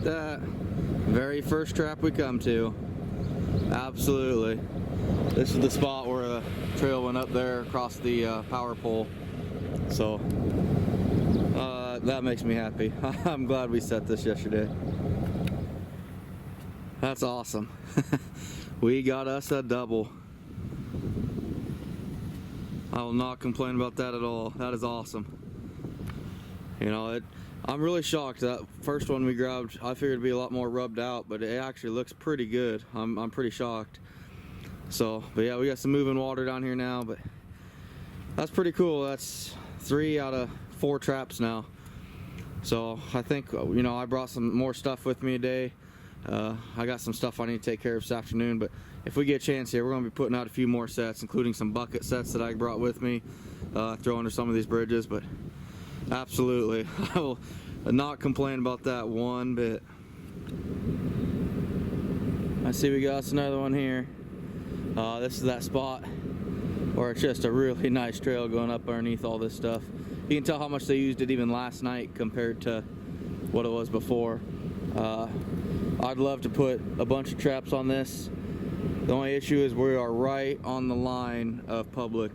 that. Very first trap we come to. Absolutely. This is the spot where the trail went up there across the power pole. So that makes me happy. I'm glad we set this yesterday. That's awesome. We got us a double. I will not complain about that at all. That is awesome. You know, I'm really shocked. That first one we grabbed, I figured it'd be a lot more rubbed out, but it actually looks pretty good. I'm pretty shocked. So, but yeah, we got some moving water down here now, but that's pretty cool. That's 3 out of 4 traps now. So I think, you know, I brought some more stuff with me today. I got some stuff I need to take care of this afternoon, but if we get a chance here, we're going to be putting out a few more sets, including some bucket sets that I brought with me, throw under some of these bridges. But absolutely, I will not complain about that one bit. I see we got us another one here. This is that spot where it's just a really nice trail going up underneath all this stuff. You can tell how much they used it even last night compared to what it was before. I'd love to put a bunch of traps on this. The only issue is we are right on the line of public.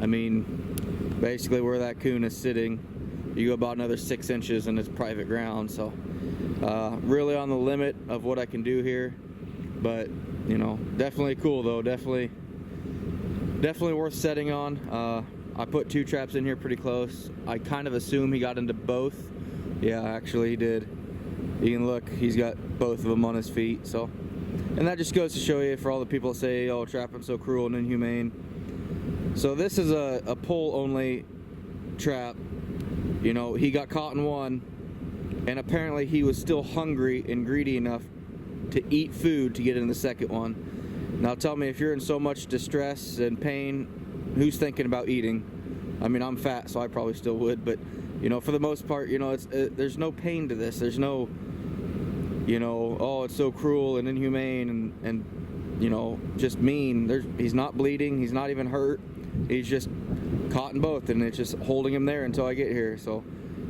I mean, basically where that coon is sitting, you go about another 6 inches and it's private ground. So really on the limit of what I can do here, but you know, definitely cool though. Definitely worth setting on. I put 2 traps in here pretty close. I kind of assume he got into both. Yeah, actually he did. You can look, he's got both of them on his feet. So, and that just goes to show you, for all the people that say, oh, trapping's so cruel and inhumane. So this is a pull only trap. You know, he got caught in one, and apparently he was still hungry and greedy enough to eat food to get in the second one. Now tell me, if you're in so much distress and pain, who's thinking about eating? I mean, I'm fat, so I probably still would, but you know, for the most part, you know, there's no pain to this. There's no, you know, oh, it's so cruel and inhumane and you know, just mean. He's not bleeding. He's not even hurt. He's just caught in both, and it's just holding him there until I get here. So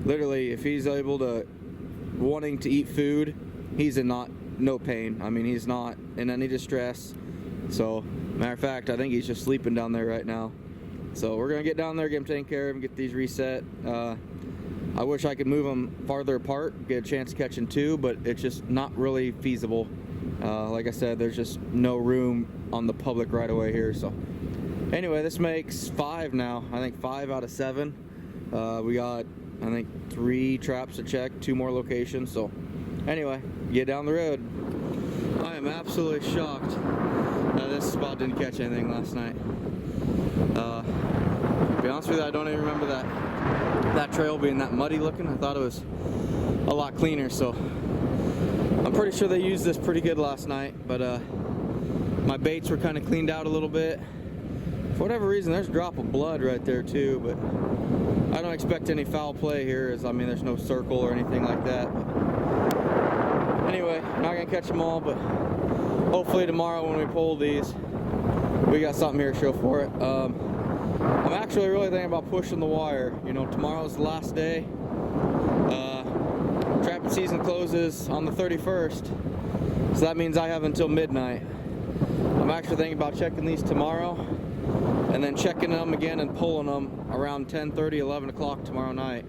literally, if he's able to, wanting to eat food, he's in no pain. I mean, he's not in any distress. So matter of fact, I think he's just sleeping down there right now. So we're gonna get down there, get him taken care of, and get these reset. I wish I could move them farther apart, get a chance of catching 2, but it's just not really feasible. Like I said, there's just no room on the public right away here. So anyway, this makes 5 now. I think 5 out of 7. We got, I think, 3 traps to check, 2 more locations. So anyway, get down the road. I am absolutely shocked that this spot didn't catch anything last night. To be honest with you, I don't even remember that trail being that muddy looking. I thought it was a lot cleaner. So I'm pretty sure they used this pretty good last night, but my baits were kind of cleaned out a little bit. For whatever reason, there's a drop of blood right there too, but I don't expect any foul play here, as I mean, there's no circle or anything like that. But anyway, not gonna catch them all, but hopefully tomorrow when we pull these, we got something here to show for it. I'm actually really thinking about pushing the wire. You know, tomorrow's the last day. Trapping season closes on the 31st, so that means I have until midnight. I'm actually thinking about checking these tomorrow, and then checking them again and pulling them around 10:30, 11 o'clock tomorrow night.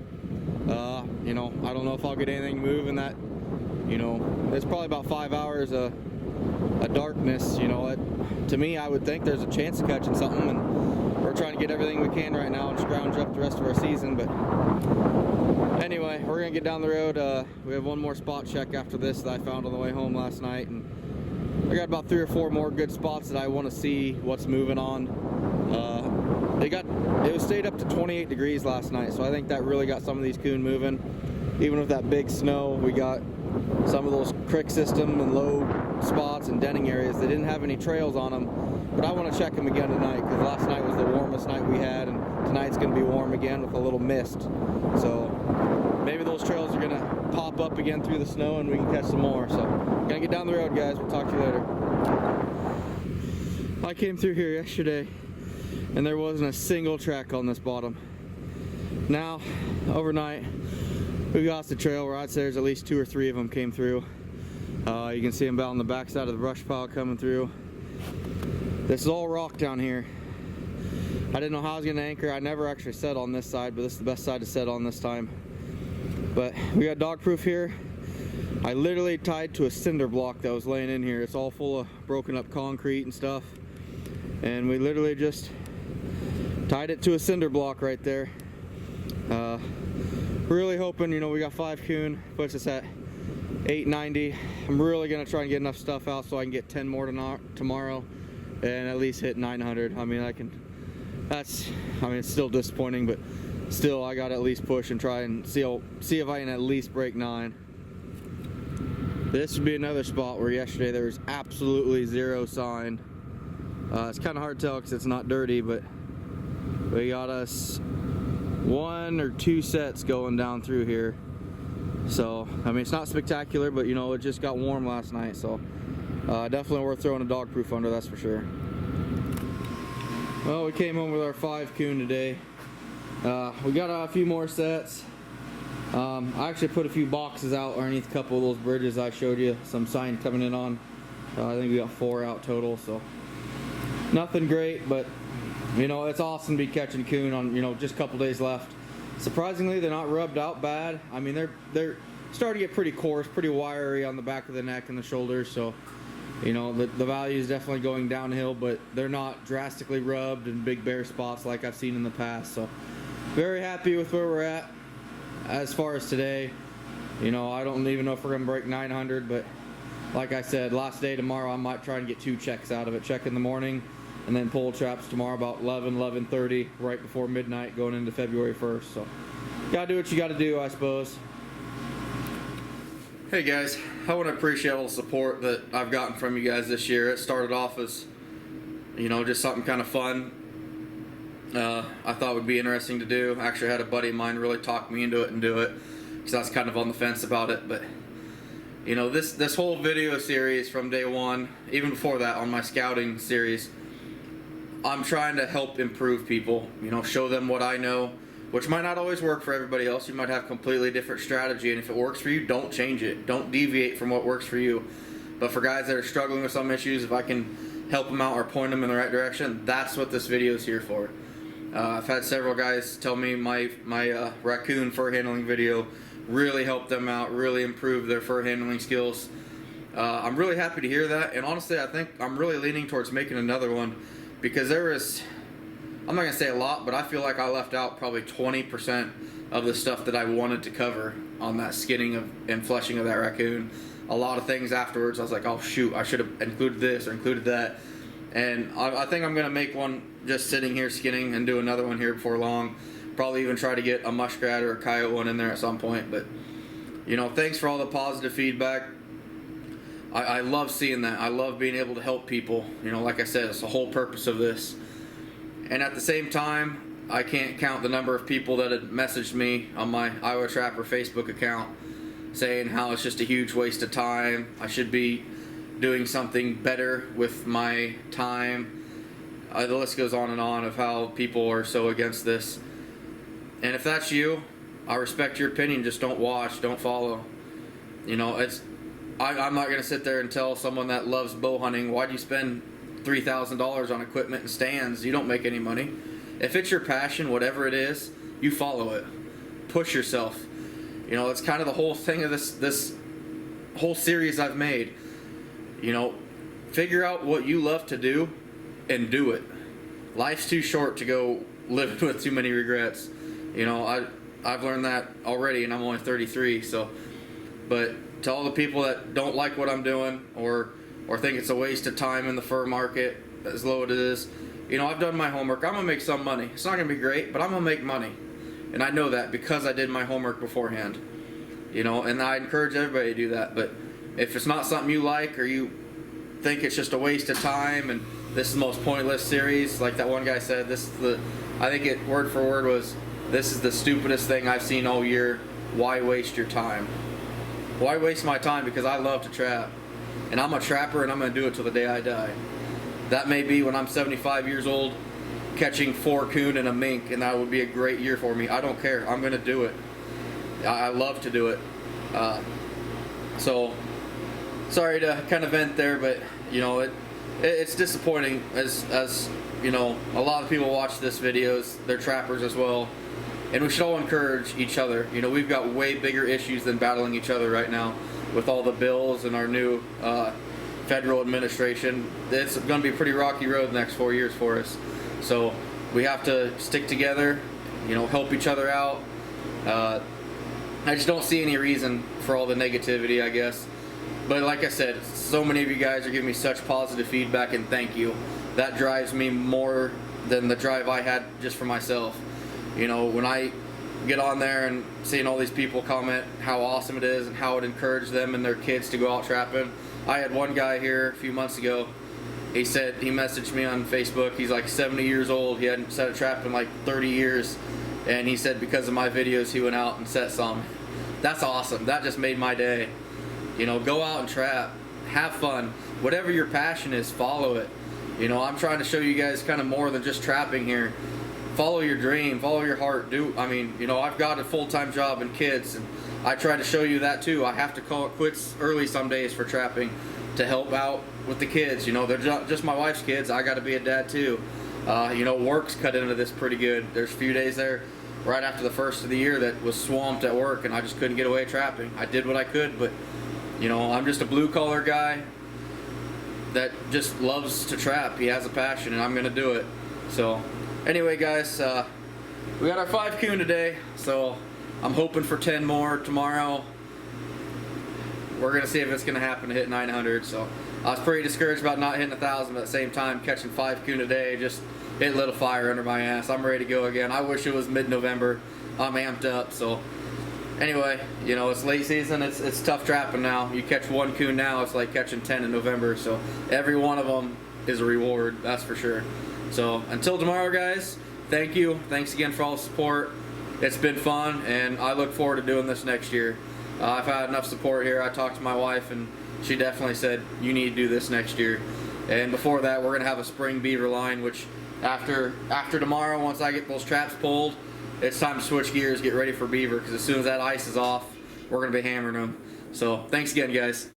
You know, I don't know if I'll get anything moving that, you know, there's probably about 5 hours of darkness. You know, to me, I would think there's a chance of catching something, and we're trying to get everything we can right now and scrounge up the rest of our season. But anyway, we're gonna get down the road. We have one more spot check after this that I found on the way home last night, and I got about 3 or 4 more good spots that I want to see what's moving on. It stayed up to 28 degrees last night, so I think that really got some of these coon moving. Even with that big snow, we got some of those creek system and low spots and denning areas. They didn't have any trails on them, but I want to check them again tonight, because last night was the warmest night we had, and tonight's going to be warm again with a little mist. So maybe those trails are going to pop up again through the snow and we can catch some more. So gonna get down the road, guys. We'll talk to you later. I came through here yesterday and there wasn't a single track on this bottom. Now, overnight, We got the trail where I'd say there's at least 2 or 3 of them came through. You can see them about on the back side of the brush pile coming through. This is all rock down here. I didn't know how I was going to anchor. I never actually set on this side, but this is the best side to set on this time. But we got dog proof here. I literally tied to a cinder block that was laying in here. It's all full of broken up concrete and stuff. And we literally just tied it to a cinder block right there. Really hoping, you know, we got 5 coon, puts us at 890. I'm really gonna try and get enough stuff out so I can get 10 more tomorrow and at least hit 900. I mean, it's still disappointing, but still I gotta at least push and try and see if I can at least break 9. This would be another spot where yesterday there was absolutely zero sign. It's kind of hard to tell because it's not dirty, but we got us 1 or 2 sets going down through here. So, I mean, it's not spectacular, but you know, it just got warm last night, so definitely worth throwing a dog proof under, that's for sure. Well, we came home with our 5 coon today. We got a few more sets. I actually put a few boxes out underneath a couple of those bridges I showed you, some sign coming in on. I think we got 4 out total, so nothing great, but you know, it's awesome to be catching coon on, you know, just a couple days left. Surprisingly, they're not rubbed out bad. I mean, they're starting to get pretty coarse, pretty wiry on the back of the neck and the shoulders, so you know, the value is definitely going downhill, but they're not drastically rubbed and big bare spots like I've seen in the past. So very happy with where we're at as far as today. You know, I don't even know if we're gonna break 900, but like I said, last day tomorrow, I might try and get 2 checks out of it. Check in the morning and then pull traps tomorrow about 11:30, right before midnight, going into February 1st. So gotta do what you gotta do, I suppose. Hey guys, I want to appreciate all the support that I've gotten from you guys this year. It started off as, you know, just something kind of fun. I thought would be interesting to do. I actually had a buddy of mine really talk me into it and do it, because I was kind of on the fence about it. But you know, this whole video series from day one, even before that on my scouting series, I'm trying to help improve people, you know, show them what I know, which might not always work for everybody else. You might have a completely different strategy, and if it works for you, don't change it. Don't deviate from what works for you. But for guys that are struggling with some issues, if I can help them out or point them in the right direction, that's what this video is here for. I've had several guys tell me my raccoon fur handling video really helped them out, really improved their fur handling skills. I'm really happy to hear that, and honestly, I think I'm really leaning towards making another one, because there is, I'm not going to say a lot, but I feel like I left out probably 20% of the stuff that I wanted to cover on that skinning and fleshing of that raccoon. A lot of things afterwards, I was like, oh shoot, I should have included this or included that. And I think I'm going to make one just sitting here skinning and do another one here before long. Probably even try to get a muskrat or a coyote one in there at some point. But, you know, thanks for all the positive feedback. I love seeing that. I love being able to help people. You know, like I said, it's the whole purpose of this. And at the same time, I can't count the number of people that had messaged me on my Iowa Trapper Facebook account saying how it's just a huge waste of time. I should be doing something better with my time. The list goes on and on of how people are so against this. And if that's you, I respect your opinion. Just don't watch, don't follow. You know, I'm not going to sit there and tell someone that loves bow hunting, why do you spend $3,000 on equipment and stands? You don't make any money. If it's your passion, whatever it is, you follow it. Push yourself. You know, it's kind of the whole thing of this whole series I've made. You know, figure out what you love to do and do it. Life's too short to go living with too many regrets. You know, I've learned that already, and I'm only 33. So, but to all the people that don't like what I'm doing or think it's a waste of time in the fur market, as low as it is, you know, I've done my homework. I'm gonna make some money. It's not gonna be great, but I'm gonna make money, and I know that because I did my homework beforehand. You know, and I encourage everybody to do that. But if it's not something you like, or you think it's just a waste of time and this is the most pointless series, like that one guy said, I think it word for word was, this is the stupidest thing I've seen all year. Why waste your time? Why waste my time? Because I love to trap, and I'm a trapper, and I'm going to do it till the day I die. That may be when I'm 75 years old, catching 4 coon and a mink, and that would be a great year for me. I don't care. I'm going to do it. I love to do it. So sorry to kind of vent there, but you know, it's disappointing as you know, a lot of people watch this videos, they're trappers as well, and we should all encourage each other. You know, we've got way bigger issues than battling each other right now with all the bills and our new federal administration. It's going to be a pretty rocky road the next 4 years for us. So we have to stick together, you know, help each other out. I just don't see any reason for all the negativity, I guess. But like I said, so many of you guys are giving me such positive feedback, and thank you. That drives me more than the drive I had just for myself. You know, when I get on there and seeing all these people comment how awesome it is and how it encouraged them and their kids to go out trapping. I had one guy here a few months ago. He said, he messaged me on Facebook. He's like 70 years old. He hadn't set a trap in like 30 years. And he said because of my videos, he went out and set some. That's awesome. That just made my day. You know, go out and trap. Have fun. Whatever your passion is, follow it. You know, I'm trying to show you guys kind of more than just trapping here. Follow your dream. Follow your heart. I mean, you know, I've got a full-time job and kids, and I try to show you that too. I have to call it quits early some days for trapping to help out with the kids. You know, they're just my wife's kids. I got to be a dad too. You know, work's cut into this pretty good. There's a few days there right after the first of the year that was swamped at work, and I just couldn't get away trapping. I did what I could, but you know, I'm just a blue-collar guy that just loves to trap. He has a passion, and I'm gonna do it. So anyway, guys, we got our 5 coon today, so I'm hoping for 10 more tomorrow. We're gonna see if it's gonna happen to hit 900. So I was pretty discouraged about not hitting 1,000, but at the same time, catching 5 coon a day just it lit a fire under my ass. I'm ready to go again. I wish it was mid-November. I'm amped up. So anyway, you know, it's late season. It's tough trapping now. You catch 1 coon now, it's like catching 10 in November. So every one of them is a reward, that's for sure. So until tomorrow, guys, thank you. Thanks again for all the support. It's been fun, and I look forward to doing this next year. I've had enough support here. I talked to my wife, and she definitely said, you need to do this next year. And before that, we're going to have a spring beaver line, which after tomorrow, once I get those traps pulled, it's time to switch gears, get ready for beaver, because as soon as that ice is off, we're going to be hammering them. So thanks again, guys.